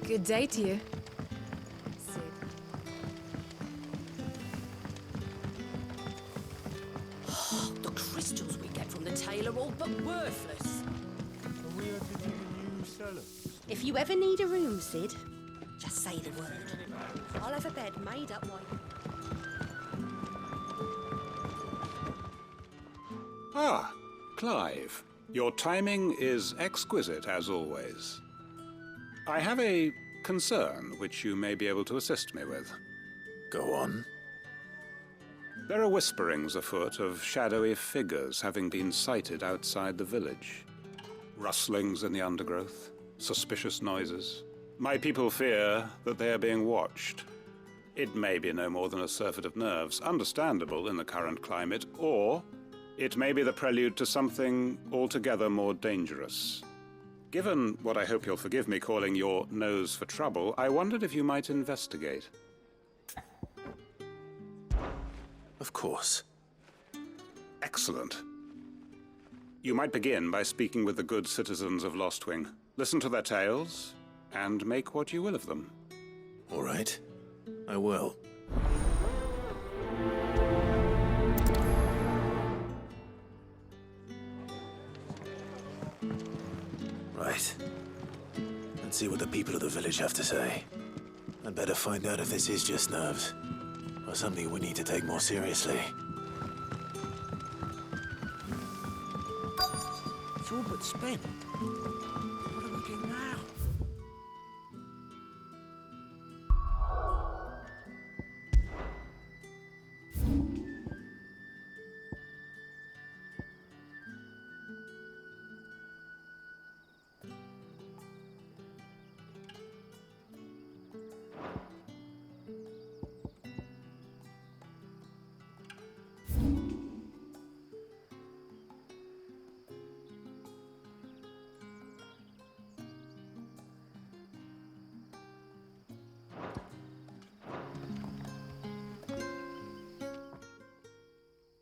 Good day to you. Sid. The crystals we get from the tail are all but worthless. And we are to dig a new cellar. If you ever need a room, Sid, just say the word. I'll have a bed made up while you... Ah, Clive. Your timing is exquisite, as always. I have a concern which you may be able to assist me with. Go on. There are whisperings afoot of shadowy figures having been sighted outside the village. Rustlings in the undergrowth, suspicious noises. My people fear that they are being watched. It may be no more than a surfeit of nerves, understandable in the current climate, or it may be the prelude to something altogether more dangerous. Given what I hope you'll forgive me calling your nose for trouble, I wondered if you might investigate. Of course. Excellent. You might begin by speaking with the good citizens of Lostwing. Listen to their tales, and make what you will of them. All right. I will. Right. Let's see what the people of the village have to say. I'd better find out if this is just nerves, or something we need to take more seriously. It's all but spent. What do we do now?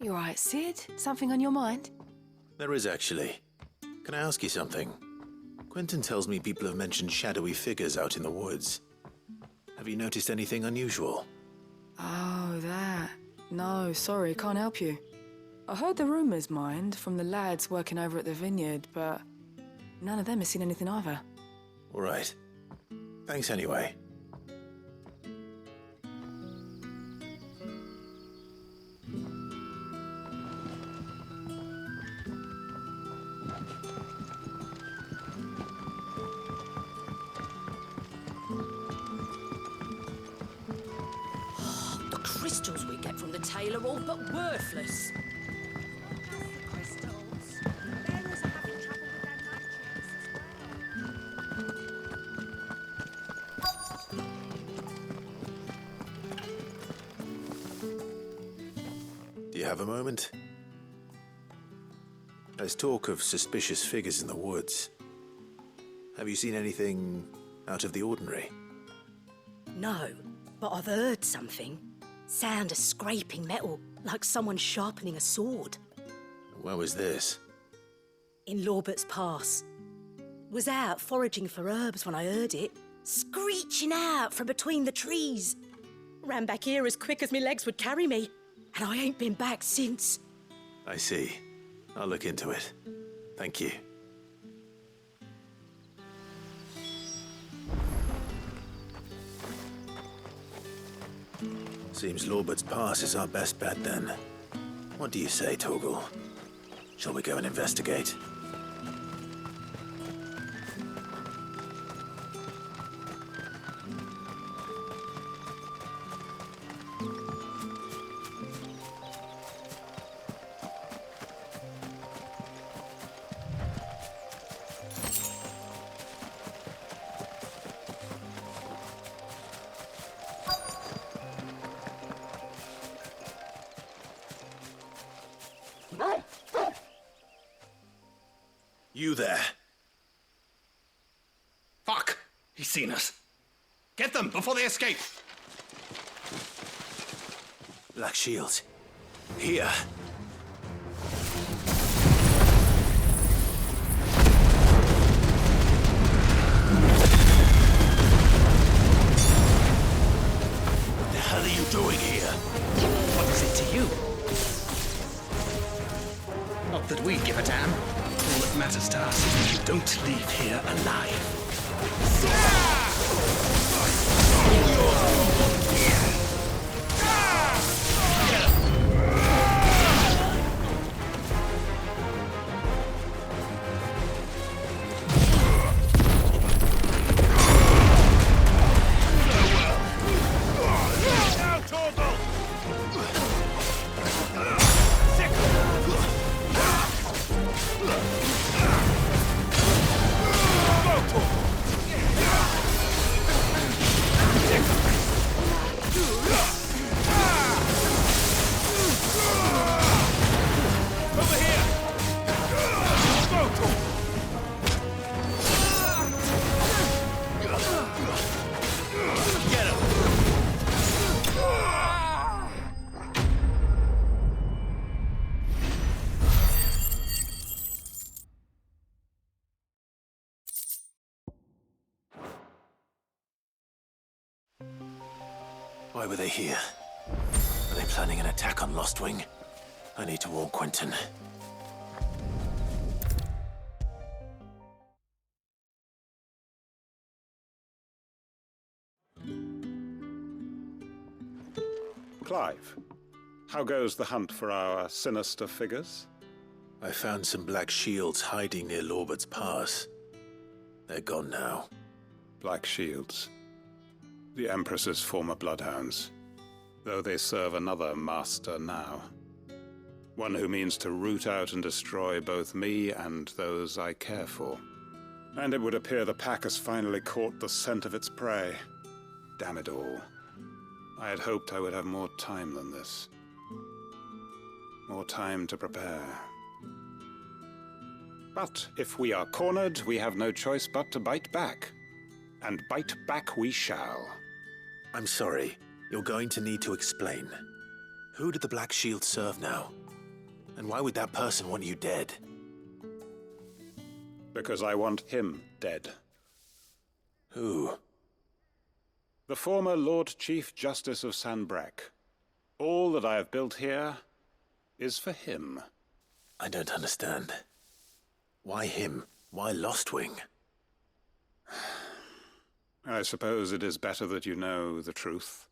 You alright, Sid? Something on your mind? There is actually. Can I ask you something? Quentin tells me people have mentioned shadowy figures out in the woods. Have you noticed anything unusual? Oh, that. No, sorry, can't help you. I heard the rumours, mind, from the lads working over at the vineyard, but none of them has seen anything either. All right. Thanks anyway. The crystals we get from the tail are all but worthless. Do you have a moment? There's talk of suspicious figures in the woods. Have you seen anything out of the ordinary? No, but I've heard something. Sound of scraping metal, like someone sharpening a sword. Where was this? In Lorbert's Pass. Was out foraging for herbs when I heard it, screeching out from between the trees. Ran back here as quick as my legs would carry me, and I ain't been back since. I see. I'll look into it. Thank you. Seems Lorbert's Pass is our best bet then. What do you say, Torgal? Shall we go and investigate? You there? Fuck! He's seen us. Get them before they escape! Black Shields. Here. Why were they here? Are they planning an attack on Lostwing? I need to warn Quentin. Clive, how goes the hunt for our sinister figures? I found some black shields hiding near Lorbert's Pass. They're gone now. Black Shields. The Empress's former bloodhounds, though they serve another master now. One who means to root out and destroy both me and those I care for. And it would appear the pack has finally caught the scent of its prey. Damn it all. I had hoped I would have more time than this. More time to prepare. But if we are cornered, we have no choice but to bite back. And bite back we shall. I'm sorry. You're going to need to explain. Who did the Black Shield serve now? And why would that person want you dead? Because I want him dead. Who? The former Lord Chief Justice of Sanbreque. All that I have built here is for him. I don't understand. Why him? Why Lostwing? I suppose it is better that you know the truth.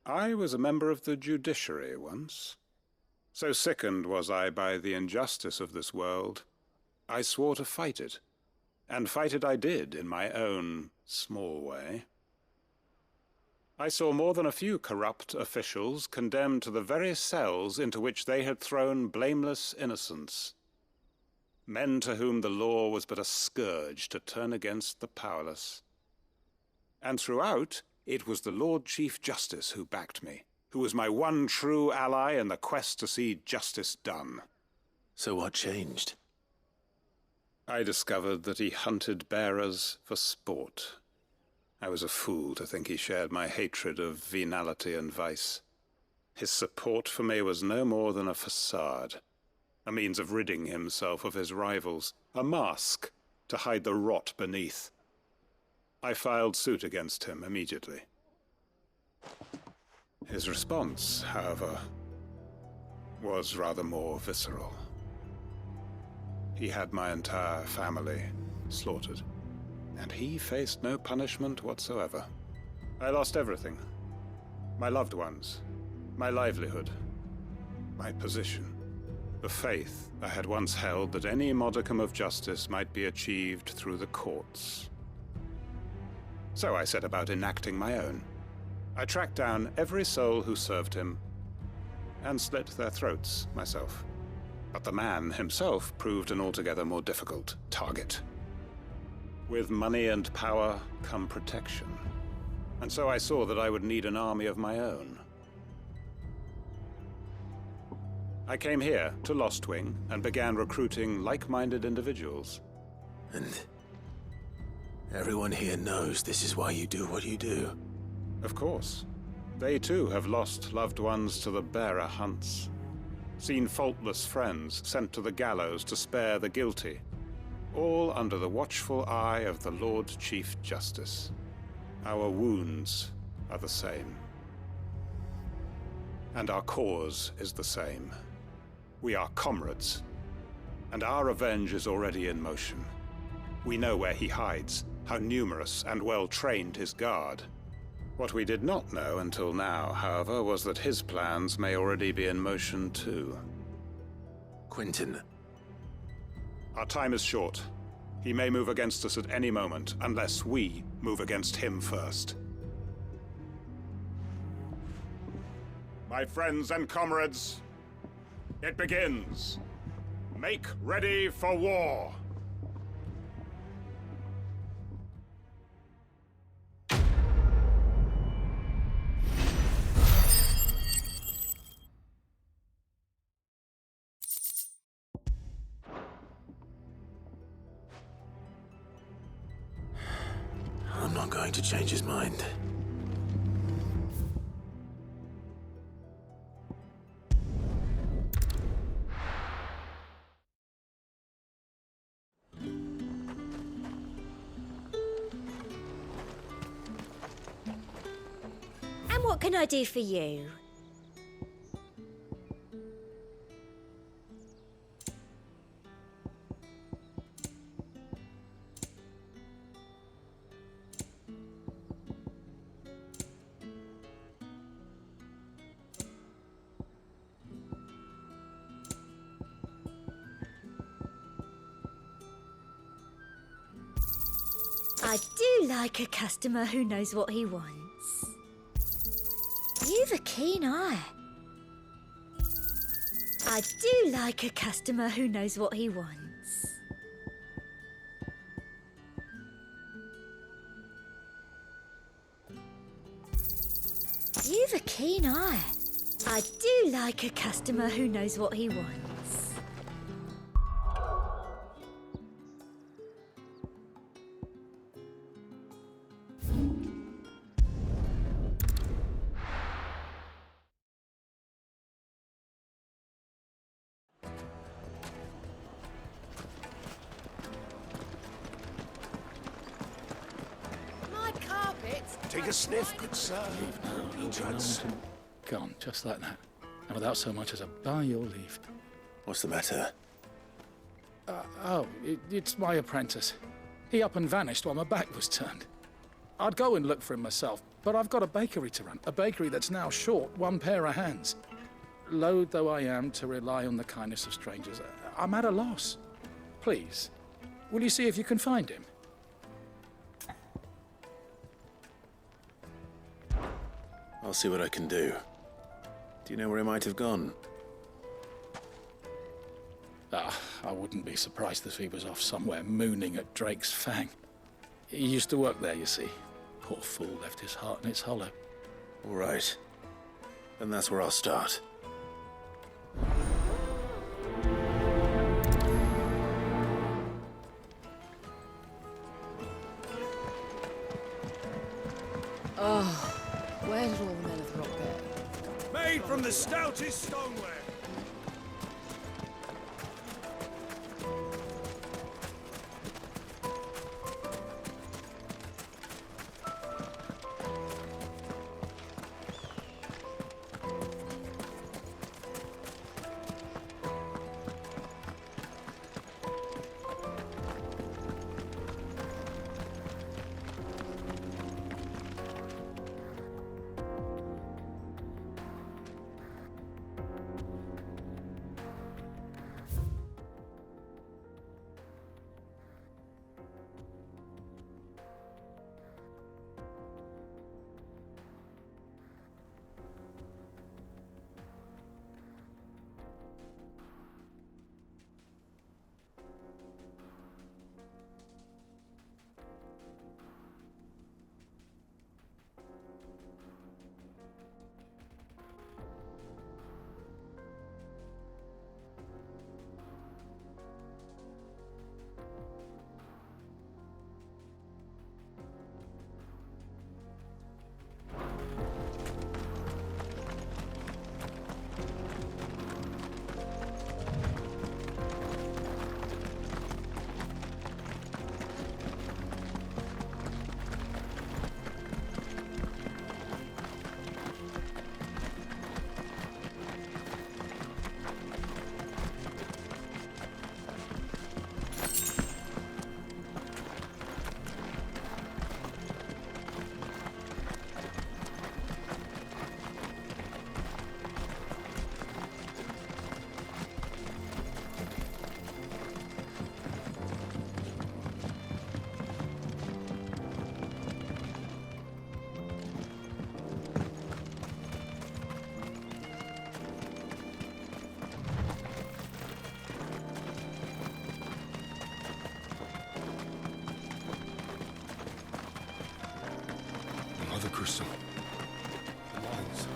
I was a member of the judiciary once. So sickened was I by the injustice of this world, I swore to fight it. And fight it I did in my own small way. I saw more than a few corrupt officials condemned to the very cells into which they had thrown blameless innocents. Men to whom the law was but a scourge to turn against the powerless. And throughout, it was the Lord Chief Justice who backed me, who was my one true ally in the quest to see justice done. So what changed? I discovered that he hunted bearers for sport. I was a fool to think he shared my hatred of venality and vice. His support for me was no more than a facade, a means of ridding himself of his rivals, a mask to hide the rot beneath. I filed suit against him immediately. His response, however, was rather more visceral. He had my entire family slaughtered, and he faced no punishment whatsoever. I lost everything. My loved ones, my livelihood, my position, the faith I had once held that any modicum of justice might be achieved through the courts. So I set about enacting my own. I tracked down every soul who served him, and slit their throats myself. But the man himself proved an altogether more difficult target. With money and power come protection. And so I saw that I would need an army of my own. I came here to Lostwing and began recruiting like-minded individuals. And everyone here knows this is why you do what you do. Of course. They too have lost loved ones to the bearer hunts. Seen faultless friends sent to the gallows to spare the guilty. All under the watchful eye of the Lord Chief Justice. Our wounds are the same. And our cause is the same. We are comrades. And our revenge is already in motion. We know where he hides, how numerous and well-trained his guard. What we did not know until now, however, was that his plans may already be in motion too. Quentin. Our time is short. He may move against us at any moment, unless we move against him first. My friends and comrades, it begins. Make ready for war. I'm not going to change his mind. What can I do for you? I do like a customer who knows what he wants. You've a keen eye. I do like a customer who knows what he wants. You've a keen eye. I do like a customer who knows what he wants. Take a sniff, good sir. Entrance. Gone, just like that. And without so much as a by your leave. What's the matter? It's my apprentice. He up and vanished while my back was turned. I'd go and look for him myself, but I've got a bakery to run. A bakery that's now short one pair of hands. Loath though I am to rely on the kindness of strangers, I'm at a loss. Please, will you see if you can find him? I'll see what I can do. Do you know where he might have gone? I wouldn't be surprised if he was off somewhere mooning at Drake's Fang. He used to work there, you see. Poor fool left his heart in its hollow. All right. Then that's where I'll start. Where did all the men of the rock go? Made from the stoutest stoneware. Another crystal. Lines.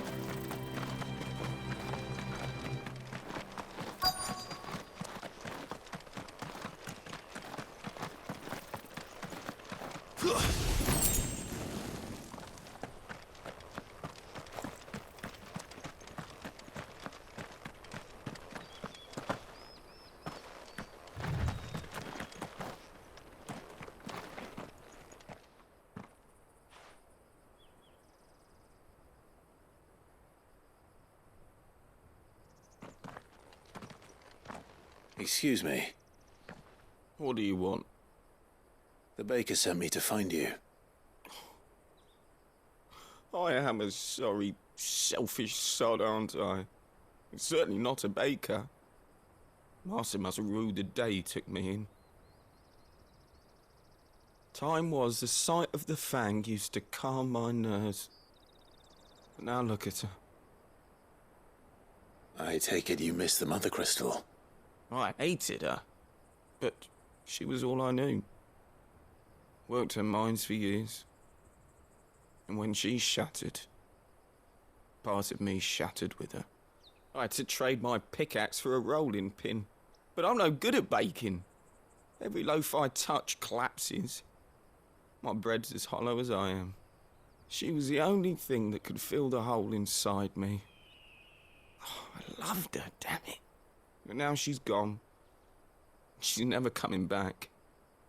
Excuse me. What do you want? The baker sent me to find you. I am a sorry, selfish sod, aren't I? Certainly not a baker. Master must have ruled the day he took me in. Time was the sight of the fang used to calm my nerves. But now look at her. I take it you missed the mother crystal. I hated her, but she was all I knew. Worked her mines for years. And when she shattered, part of me shattered with her. I had to trade my pickaxe for a rolling pin. But I'm no good at baking. Every loaf I touch collapses. My bread's as hollow as I am. She was the only thing that could fill the hole inside me. Oh, I loved her, damn it. But now she's gone. She's never coming back.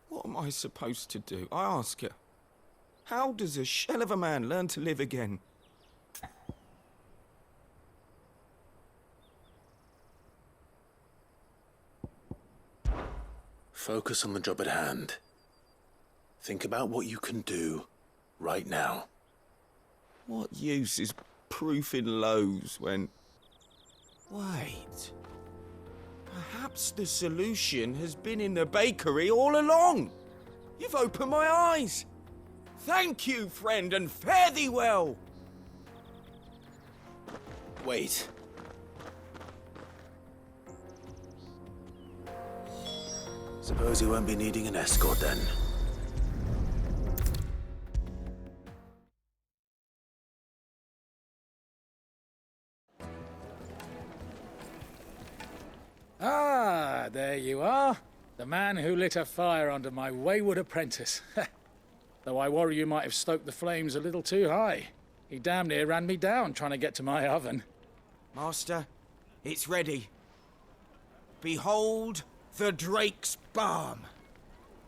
What am I supposed to do? I ask her. How does a shell of a man learn to live again? Focus on the job at hand. Think about what you can do right now. What use is proofing loaves when... Wait. Perhaps the solution has been in the bakery all along. You've opened my eyes. Thank you, friend, and fare thee well. Wait. Suppose you won't be needing an escort then. Ah, there you are. The man who lit a fire under my wayward apprentice. Though I worry you might have stoked the flames a little too high. He damn near ran me down trying to get to my oven. Master, it's ready. Behold the Drake's Balm.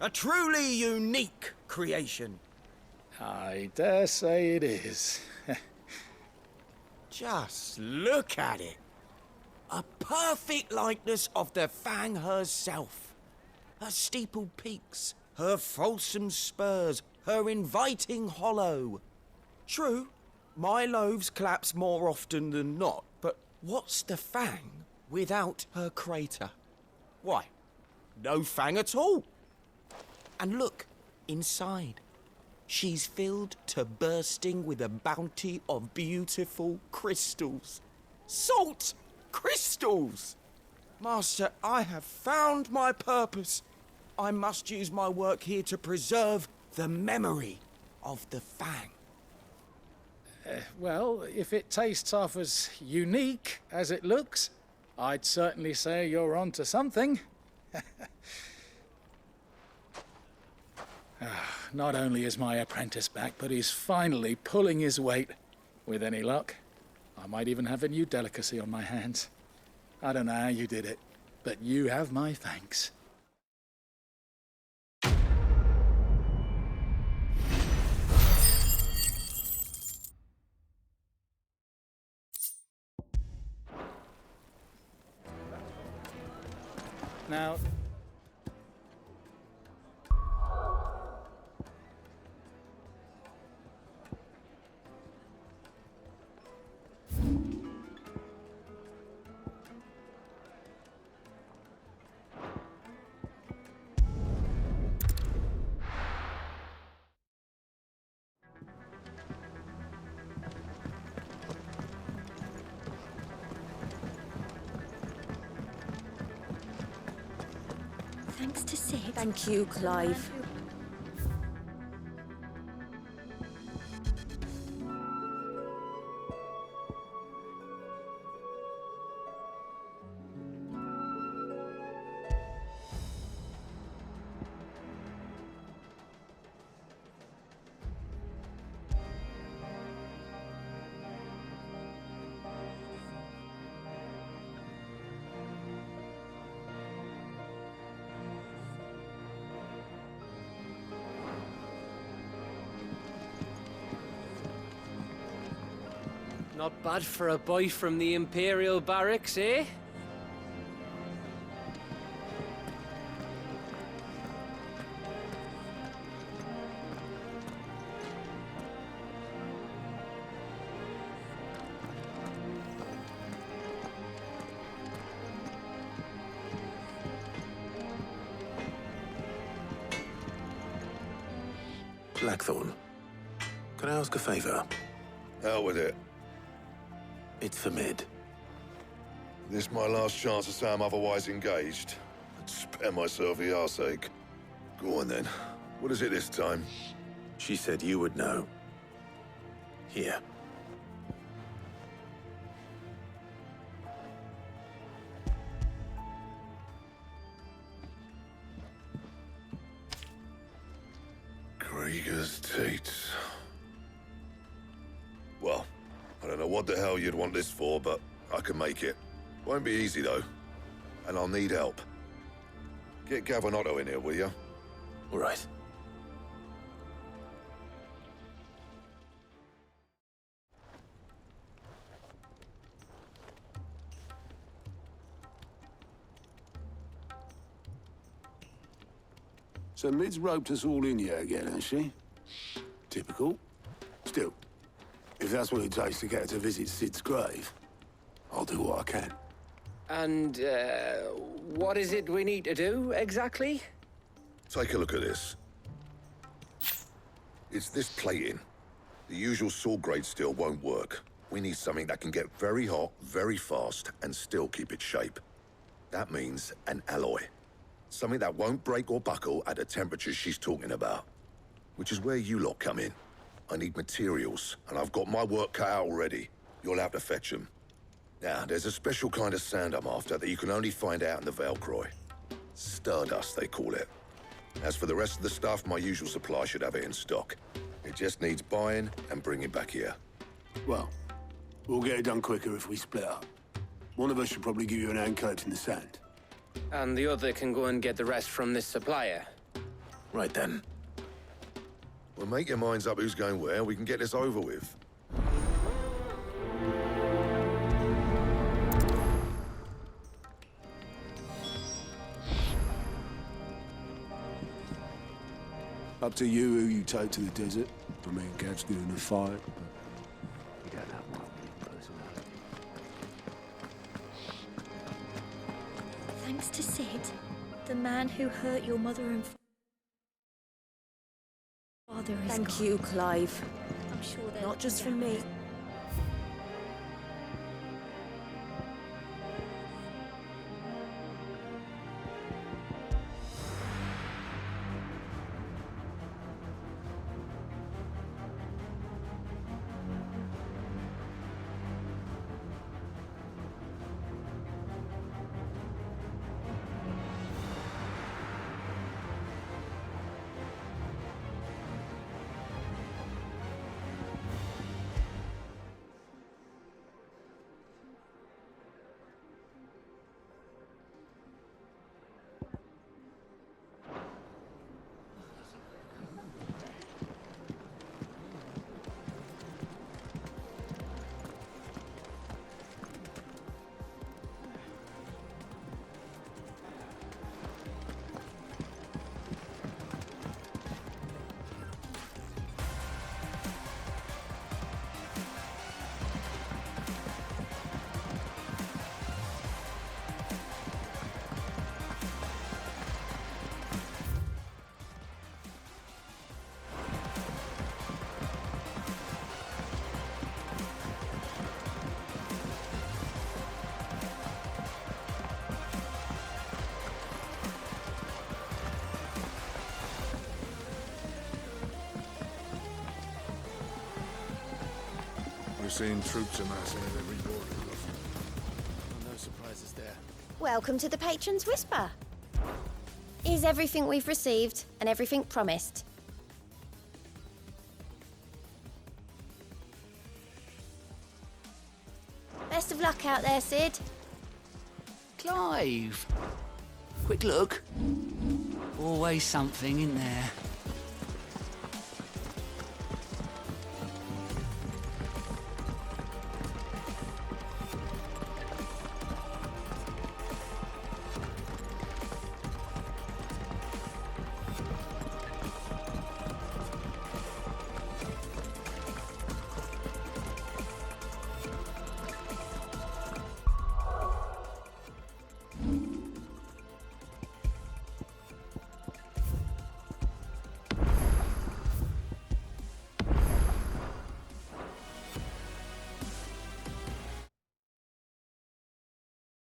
A truly unique creation. I dare say it is. Just look at it. A perfect likeness of the Fang herself. Her steepled peaks, her fulsome spurs, her inviting hollow. True, my loaves collapse more often than not, but what's the Fang without her crater? Why, no Fang at all. And look, inside. She's filled to bursting with a bounty of beautiful crystals. Salt crystals! Master, I have found my purpose. I must use my work here to preserve the memory of the Fang. Well, if it tastes half as unique as it looks, I'd certainly say you're onto something. Not only is my apprentice back, but he's finally pulling his weight. With any luck, I might even have a new delicacy on my hands. I don't know how you did it, but you have my thanks. Now, Thanks to Sid. Thank you, Clive. Not bad for a boy from the Imperial Barracks, eh? Blackthorn, can I ask a favor? Hell with it. It's for Mid. This my last chance to say I'm otherwise engaged. I'd spare myself the arseache. Go on then. What is it this time? She said you would know. Here. Krieger's Tates. Well, I don't know what the hell you'd want this for, but I can make it. Won't be easy, though. And I'll need help. Get Gavin-Otto in here, will you? All right. So Mid's roped us all in here again, has she? Typical. Still, if that's what it takes to get her to visit Sid's grave, I'll do what I can. And, what is it we need to do, exactly? Take a look at this. It's this plating. The usual saw grade steel won't work. We need something that can get very hot, very fast, and still keep its shape. That means an alloy. Something that won't break or buckle at the temperatures she's talking about. Which is where you lot come in. I need materials, and I've got my work cut out already. You'll have to fetch them. Now, there's a special kind of sand I'm after that you can only find out in the Velcroy. Stardust, they call it. As for the rest of the stuff, my usual supply should have it in stock. It just needs buying and bringing back here. Well, we'll get it done quicker if we split up. One of us should probably give you an hand coating the sand. And the other can go and get the rest from this supplier. Right then. Well, make your minds up who's going where. We can get this over with. Up to you who you take to the desert. I mean, Gav's good in a fight, but you don't have one personality. Thanks to Sid, the man who hurt your mother and father is Thank gone. you, Clive. I'm sure they're Not just looking from out me. We're seeing troops amassing at every border. No surprises there. Welcome to the Patron's Whisper. Is everything we've received and everything promised? Best of luck out there, Sid. Clive! Quick look. Always something in there.